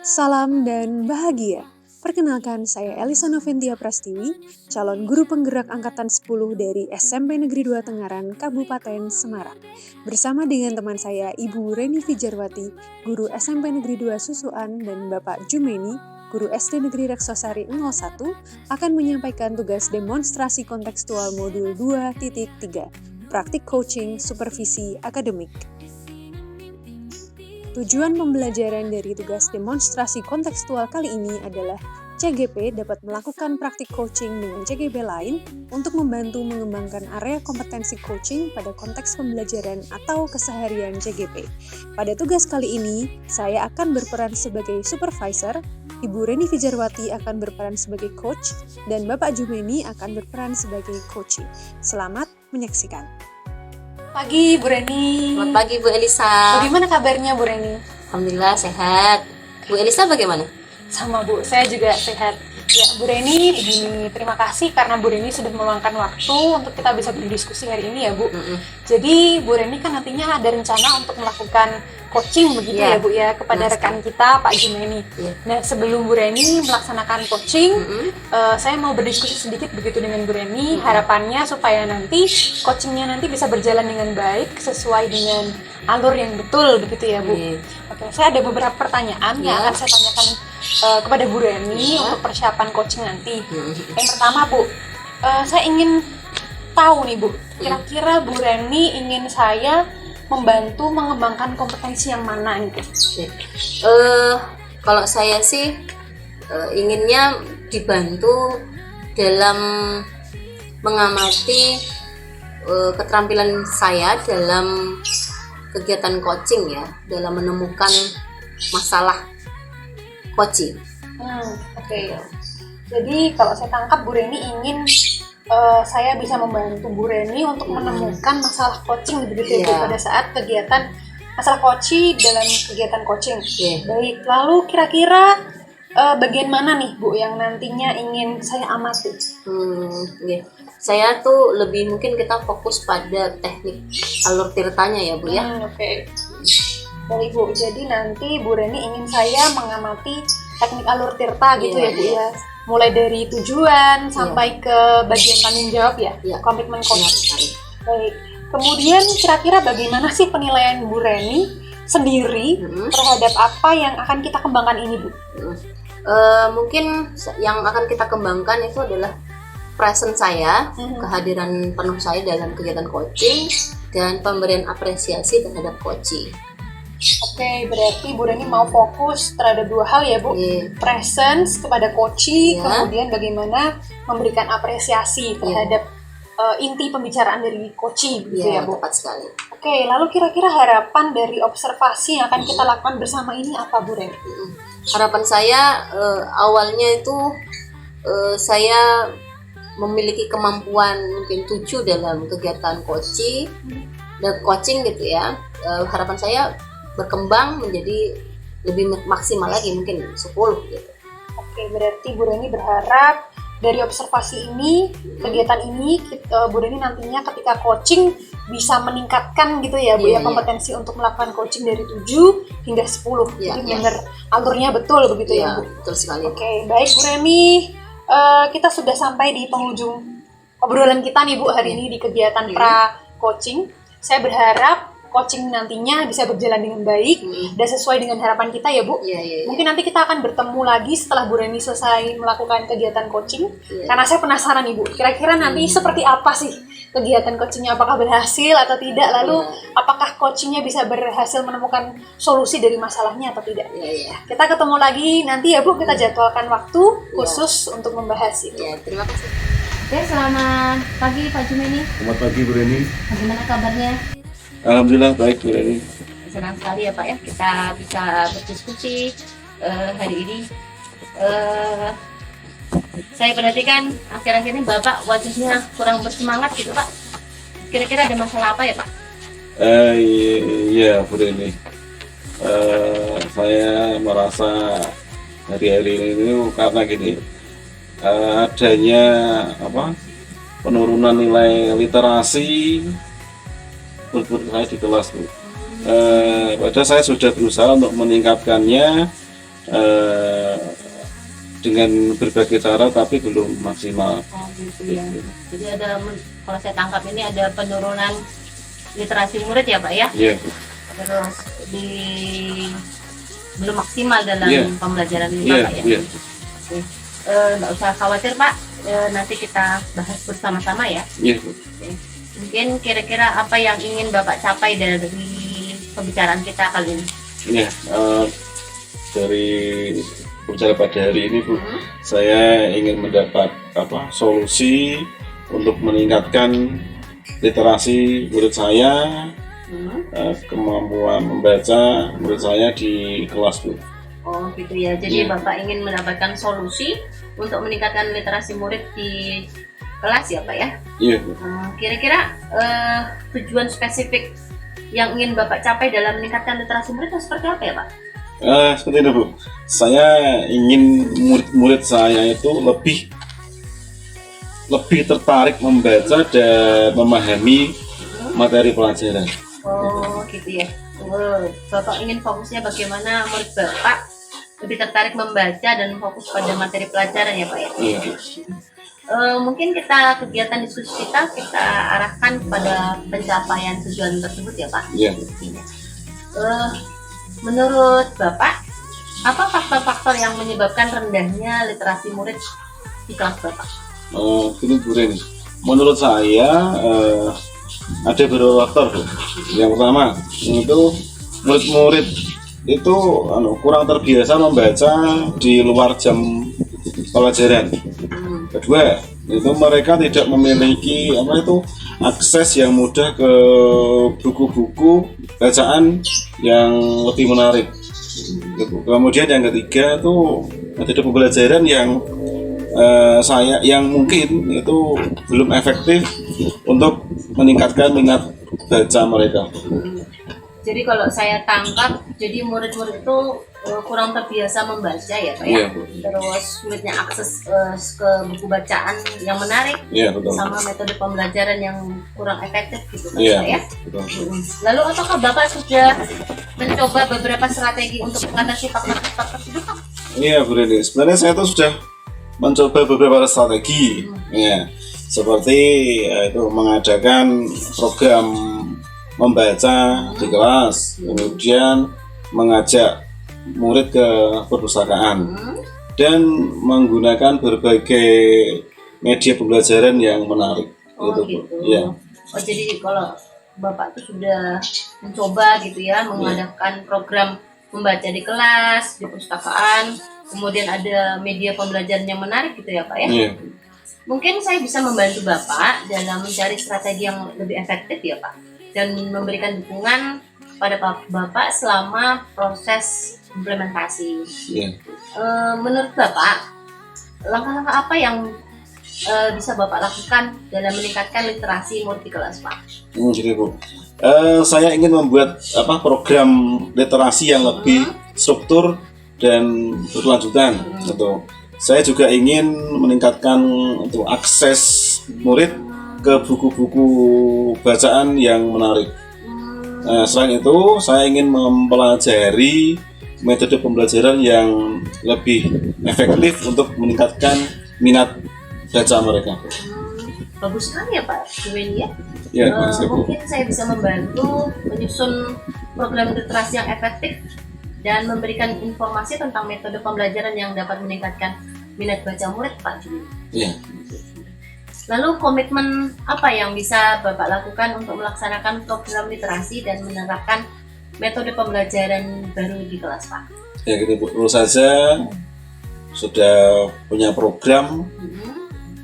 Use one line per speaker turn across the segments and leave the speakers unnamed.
Salam dan bahagia. Perkenalkan, saya Elisa Noventia Prastiwi, calon guru penggerak Angkatan 10 dari SMP Negeri 2 Tengaran, Kabupaten Semarang. Bersama dengan teman saya, Ibu Reni Fijarwati, guru SMP Negeri 2 Susuan, dan Bapak Jumeni, guru SD Negeri Reksosari 01, akan menyampaikan tugas demonstrasi kontekstual modul 2.3, praktik coaching supervisi akademik. Tujuan pembelajaran dari tugas demonstrasi kontekstual kali ini adalah CGP dapat melakukan praktik coaching dengan CGP lain untuk membantu mengembangkan area kompetensi coaching pada konteks pembelajaran atau keseharian CGP. Pada tugas kali ini, saya akan berperan sebagai supervisor, Ibu Reni Fijarwati akan berperan sebagai coach, dan Bapak Jumeni akan berperan sebagai coachee. Selamat menyaksikan.
Pagi Bu Reni.
Selamat pagi Bu Elisa.
Bagaimana kabarnya Bu Reni?
Alhamdulillah sehat. Bu Elisa bagaimana?
Sama Bu, saya juga sehat. Ya Bu Reni, begini, terima kasih karena Bu Reni sudah meluangkan waktu untuk kita bisa berdiskusi hari ini ya Bu. Jadi Bu Reni kan nantinya ada rencana untuk melakukan coaching begitu ya Bu ya kepada rekan kita Pak Jumeni. Nah sebelum Bu Reni melaksanakan coaching, saya mau berdiskusi sedikit begitu dengan Bu Reni. Harapannya supaya nanti coachingnya nanti bisa berjalan dengan baik sesuai dengan alur yang betul begitu ya Bu. Oke, saya ada beberapa pertanyaan yang akan saya tanyakan kepada Bu Reni untuk persiapan coaching nanti. Yang pertama Bu, saya ingin tahu nih Bu, kira-kira Bu Reni ingin saya membantu mengembangkan kompetensi yang mana gitu?
Kalau saya sih inginnya dibantu dalam mengamati keterampilan saya dalam kegiatan coaching ya, dalam menemukan masalah coaching.
Oke. Jadi kalau saya tangkap Bu Reni ingin saya bisa membantu Bu Reni untuk menemukan masalah coaching begitu ya pada saat kegiatan masalah coaching dalam kegiatan coaching. Baik, lalu kira-kira bagian mana nih Bu yang nantinya ingin saya amati?
Saya tuh lebih mungkin kita fokus pada teknik alur tirtanya ya Bu ya.
Oke. Baik Bu, jadi nanti Bu Reni ingin saya mengamati teknik alur tirta gitu ya Bu ya. Mulai dari tujuan sampai ke bagian tanggung jawab ya, komitmen coaching. Baik. Kemudian kira-kira bagaimana sih penilaian Bu Reni sendiri terhadap apa yang akan kita kembangkan ini Bu?
Mungkin yang akan kita kembangkan itu adalah presence saya, kehadiran penuh saya dalam kegiatan coaching dan pemberian apresiasi terhadap coaching.
Oke, berarti Bu Reni mau fokus terhadap dua hal ya Bu, presence kepada coaching, kemudian bagaimana memberikan apresiasi terhadap inti pembicaraan dari coaching gitu ya Bu.
Tepat sekali.
Oke, lalu kira-kira harapan dari observasi yang akan kita lakukan bersama ini apa Bu Reni?
Harapan saya awalnya itu saya memiliki kemampuan mungkin 7 dalam kegiatan coaching gitu ya. Harapan saya berkembang menjadi lebih maksimal lagi mungkin 10 gitu.
Oke, berarti Bu Reni berharap dari observasi ini, kegiatan ini Bu Reni nantinya ketika coaching bisa meningkatkan gitu ya Bu ya kompetensi untuk melakukan coaching dari 7 hingga 10. Jadi benar alurnya betul begitu ya Bu.
Betul sekali.
Oke, baik Bu Reni, kita sudah sampai di penghujung obrolan kita nih Bu hari ini di kegiatan pra coaching. Saya berharap coaching nantinya bisa berjalan dengan baik dan sesuai dengan harapan kita ya Bu. Mungkin nanti kita akan bertemu lagi setelah Bu Reni selesai melakukan kegiatan coaching. Karena saya penasaran nih Bu, kira-kira nanti seperti apa sih kegiatan coachingnya, apakah berhasil atau tidak, lalu apakah coachingnya bisa berhasil menemukan solusi dari masalahnya atau tidak. Kita ketemu lagi nanti ya Bu, kita jadwalkan waktu khusus untuk membahas itu.
Terima kasih.
Oke, selamat pagi Pak Jumeni.
Selamat pagi Bu Reni.
Bagaimana kabarnya?
Alhamdulillah baik Bu Reni.
Senang sekali ya Pak ya kita bisa berdiskusi hari ini. Saya perhatikan akhir-akhir ini Bapak wajahnya kurang bersemangat gitu Pak. Kira-kira ada masalah apa ya Pak?
Iya Bu Reni. Saya merasa hari-hari ini karena gini, adanya penurunan nilai literasi guru saya di kelas Bu. Padahal saya sudah berusaha untuk meningkatkannya dengan berbagai cara tapi belum maksimal.
Oh gitu ya. Jadi ada, kalau saya tangkap ini ada penurunan literasi murid ya Pak ya.
Iya,
Terus belum maksimal dalam
Iya.
pembelajaran ini
iya,
Pak ya.
iya.
Oke. Nggak usah khawatir Pak. Nanti kita bahas bersama-sama ya.
Iya.
Mungkin kira-kira apa yang ingin Bapak capai dari pembicaraan kita kali ini?
Iya, dari bicara pada hari ini Bu, saya ingin mendapat solusi untuk meningkatkan literasi murid saya, kemampuan membaca murid saya di kelas Bu.
Oh gitu ya. Jadi
Iya.
Bapak ingin mendapatkan solusi untuk meningkatkan literasi murid di kelas ya Pak ya.
Iya Bu.
Kira-kira tujuan spesifik yang ingin Bapak capai dalam meningkatkan literasi murid itu seperti apa ya Pak?
Seperti itu Bu. Saya ingin murid-murid saya itu lebih tertarik membaca dan memahami materi pelajaran.
Oh gitu ya. Bapak ingin fokusnya bagaimana murid Bapak lebih tertarik membaca dan fokus pada materi pelajaran ya Pak ya.
Iya Bu.
Mungkin kegiatan diskusi kita arahkan pada pencapaian tujuan tersebut ya Pak.
Iya Bu.
Menurut Bapak, apa faktor-faktor yang menyebabkan rendahnya literasi murid di kelas Bapak?
Gini Bu Reni, menurut saya ada beberapa faktor Bu. Yang pertama itu murid-murid itu kurang terbiasa membaca di luar jam pelajaran. Kedua, itu mereka tidak memiliki akses yang mudah ke buku-buku bacaan yang lebih menarik. Kemudian yang ketiga itu metode pembelajaran yang mungkin itu belum efektif untuk meningkatkan minat baca mereka.
Jadi kalau saya tangkap, jadi murid-murid itu kurang terbiasa membaca ya Pak ya.
Iya, Bu.
Terus sulitnya akses ke buku bacaan yang menarik,
Iya betul.
sama metode pembelajaran yang kurang efektif gitu kan
Iya
Pak ya.
betul.
Lalu apakah Bapak sudah mencoba beberapa strategi untuk mengatasi faktor-faktor tersebut Pak?
Iya Bu Reni, sebenarnya saya tuh sudah mencoba beberapa strategi, ya, seperti itu mengadakan program membaca di kelas, kemudian mengajak murid ke perpustakaan dan menggunakan berbagai media pembelajaran yang menarik.
Oh
Bu.
gitu.
Ya.
Oh jadi kalau Bapak itu sudah mencoba gitu ya mengadakan program membaca di kelas, di perpustakaan, kemudian ada media pembelajaran yang menarik gitu ya Pak ya.
Iya.
Mungkin saya bisa membantu Bapak dalam mencari strategi yang lebih efektif ya Pak, dan memberikan dukungan pada Bapak selama proses implementasi.
Iya.
Menurut Bapak, langkah-langkah apa yang bisa Bapak lakukan dalam meningkatkan literasi murid di kelas Pak?
Jadi Bu, saya ingin membuat program literasi yang lebih struktur dan berkelanjutan. Gitu. Saya juga ingin meningkatkan untuk akses murid ke buku-buku bacaan yang menarik. Selain itu, saya ingin mempelajari metode pembelajaran yang lebih efektif untuk meningkatkan minat baca mereka.
Bagus sekali ya Pak Juweni ya.
Ya, makasih, Bu.
Mungkin saya bisa membantu menyusun program literasi yang efektif dan memberikan informasi tentang metode pembelajaran yang dapat meningkatkan minat baca murid Pak Juweni.
Iya.
Lalu komitmen apa yang bisa Bapak lakukan untuk melaksanakan program literasi dan menerapkan metode pembelajaran baru di kelas Pak?
Ya gitu Bu, tentu saja sudah punya program.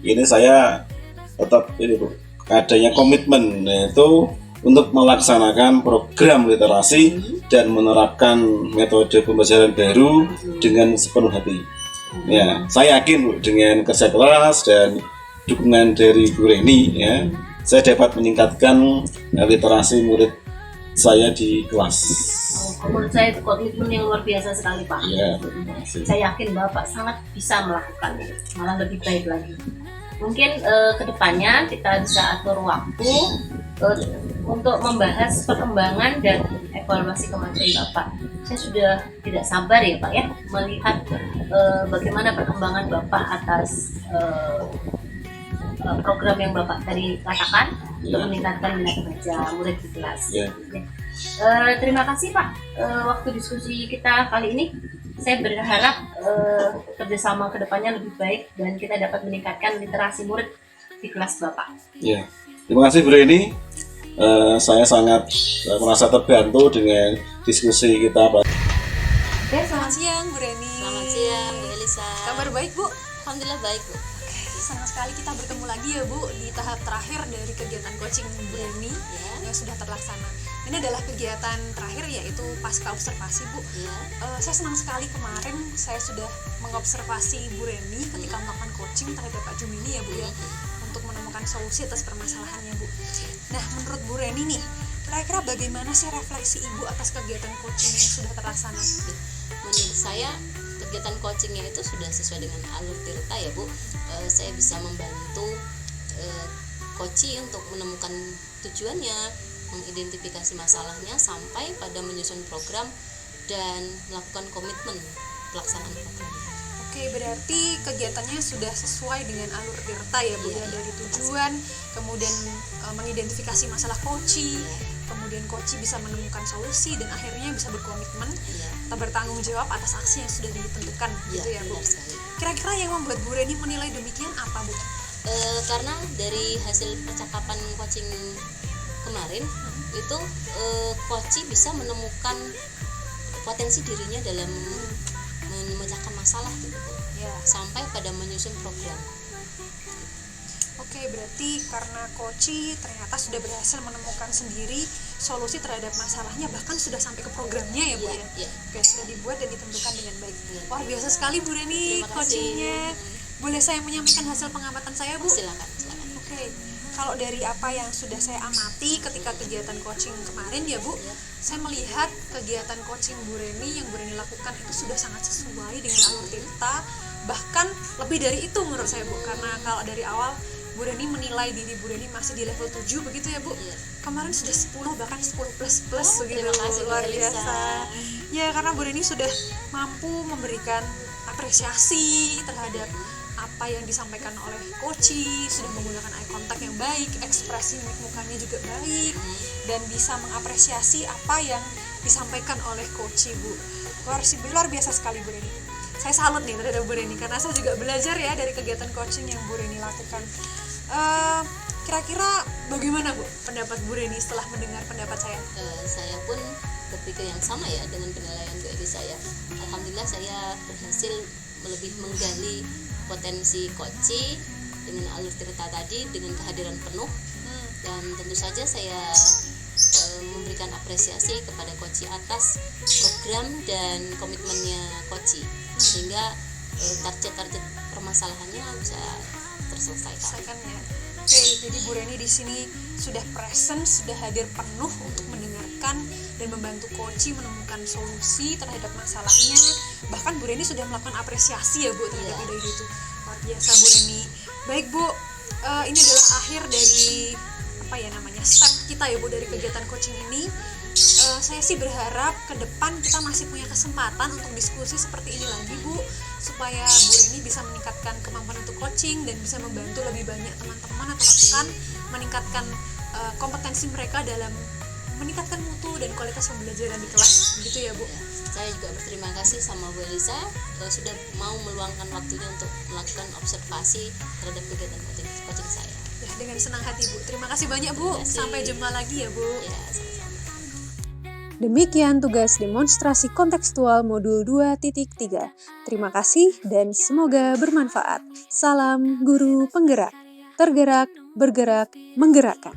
Ini saya tetap Bu, adanya komitmen, yaitu untuk melaksanakan program literasi dan menerapkan metode pembelajaran baru dengan sepenuh hati. Ya, saya yakin Bu, dengan kerja keras dan dukungan dari Bu Reni, ya, saya dapat meningkatkan literasi murid saya di kelas.
Menurut saya itu komitmen yang luar biasa sekali Pak.
Ya, terima kasih.
Saya yakin Bapak sangat bisa melakukannya, malah lebih baik lagi. Mungkin kedepannya kita bisa atur waktu untuk membahas perkembangan dan evaluasi kemajuan Bapak. Saya sudah tidak sabar ya Pak ya melihat bagaimana perkembangan Bapak atas program yang Bapak tadi katakan untuk meningkatkan minat baca murid di kelas.
Ya.
Terima kasih Pak waktu diskusi kita kali ini. Saya berharap kerjasama kedepannya lebih baik dan kita dapat meningkatkan literasi murid di kelas Bapak.
Ya. Terima kasih Bu Reni. Saya sangat merasa terbantu dengan diskusi kita.
Selamat siang Bu Reni.
Selamat siang Bu Elisa.
Kabar baik Bu?
Alhamdulillah baik Bu.
Senang sekali kita bertemu lagi ya Bu di tahap terakhir dari kegiatan coaching Bu Reni yang sudah terlaksana. Ini adalah kegiatan terakhir yaitu pasca observasi Bu. Saya senang sekali kemarin saya sudah mengobservasi Bu Reni ketika melakukan coaching terhadap Pak Jumini ya Bu ya, untuk menemukan solusi atas permasalahannya Bu. Nah menurut Bu Reni nih, kira-kira bagaimana sih refleksi Ibu atas kegiatan coaching yang sudah terlaksana?
Menurut saya kegiatan coachingnya itu sudah sesuai dengan alur Tirta ya Bu. Saya bisa membantu coaching untuk menemukan tujuannya, mengidentifikasi masalahnya sampai pada menyusun program dan melakukan komitmen pelaksanaan program.
Oke, berarti kegiatannya sudah sesuai dengan alur Tirta ya Bu ya, dari tujuan, kemudian mengidentifikasi masalah coaching, kemudian coaching bisa menemukan solusi dan akhirnya bisa berkomitmen atau bertanggung jawab atas aksi yang sudah ditentukan gitu ya Bu. Kira-kira yang membuat Bu Reni menilai demikian apa Bu?
Karena dari hasil percakapan coaching kemarin itu coaching bisa menemukan potensi dirinya dalam memecahkan masalah gitu Bu. Sampai pada menyusun program.
Oke, berarti karena coaching ternyata sudah berhasil menemukan sendiri solusi terhadap masalahnya, bahkan sudah sampai ke programnya ya Bu ya. Oke, sudah dibuat dan ditentukan dengan baik. Wah, biasa sekali Bu Reni coachingnya. Boleh saya menyampaikan hasil pengamatan saya Bu?
Silakan.
Oke, kalau dari apa yang sudah saya amati ketika kegiatan coaching kemarin ya Bu, saya melihat kegiatan coaching Bu Reni yang Bu Reni lakukan itu sudah sangat sesuai dengan alur Tirta, bahkan lebih dari itu menurut saya Bu, karena kalau dari awal Bu Reni menilai diri Bu Reni masih di level 7 begitu ya Bu. Kemarin sudah 10 bahkan 10 plus begitu.
Terima kasih,
luar
Bu Elisa.
biasa. Ya, karena Bu Reni sudah mampu memberikan apresiasi terhadap apa yang disampaikan oleh coaching, sudah menggunakan eye contact yang baik, ekspresi mimik mukanya juga baik, dan bisa mengapresiasi apa yang disampaikan oleh coaching Bu. Luar biasa sekali Bu Reni. Saya salut nih terhadap Bu Reni karena saya juga belajar ya dari kegiatan coaching yang Bu Reni lakukan. Kira-kira bagaimana Bu pendapat Bu Reni setelah mendengar pendapat saya?
Saya pun berpikir yang sama ya dengan penilaian Bu Elisa ya. Alhamdulillah saya berhasil lebih menggali potensi coaching dengan alur Tirta tadi dengan kehadiran penuh, dan tentu saja saya memberikan apresiasi kepada coaching atas program dan komitmennya coaching sehingga target-target permasalahannya bisa terselesaikan.
Ya. Oke, jadi Bu Reni di sini sudah present, sudah hadir penuh untuk mendengarkan dan membantu coaching menemukan solusi terhadap masalahnya. Bahkan Bu Reni sudah melakukan apresiasi ya Bu terhadap ide itu. Luar biasa Bu Reni. Baik Bu, ini adalah akhir dari step kita ya Bu dari kegiatan coaching ini. Saya sih berharap ke depan kita masih punya kesempatan untuk diskusi seperti ini lagi Bu, supaya Bu Reni bisa meningkatkan kemampuan untuk coaching dan bisa membantu lebih banyak teman-teman atau rekan meningkatkan kompetensi mereka dalam meningkatkan mutu dan kualitas pembelajaran di kelas, begitu ya Bu.
Saya juga berterima kasih sama Bu Elisa sudah mau meluangkan waktunya untuk melakukan observasi terhadap kegiatan coaching saya.
Ya, dengan senang hati Bu. Terima kasih banyak Bu. Sampai jumpa lagi ya Bu.
Ya, sama-sama.
Demikian tugas demonstrasi kontekstual modul 2.3. Terima kasih dan semoga bermanfaat. Salam guru penggerak. Tergerak, bergerak, menggerakkan.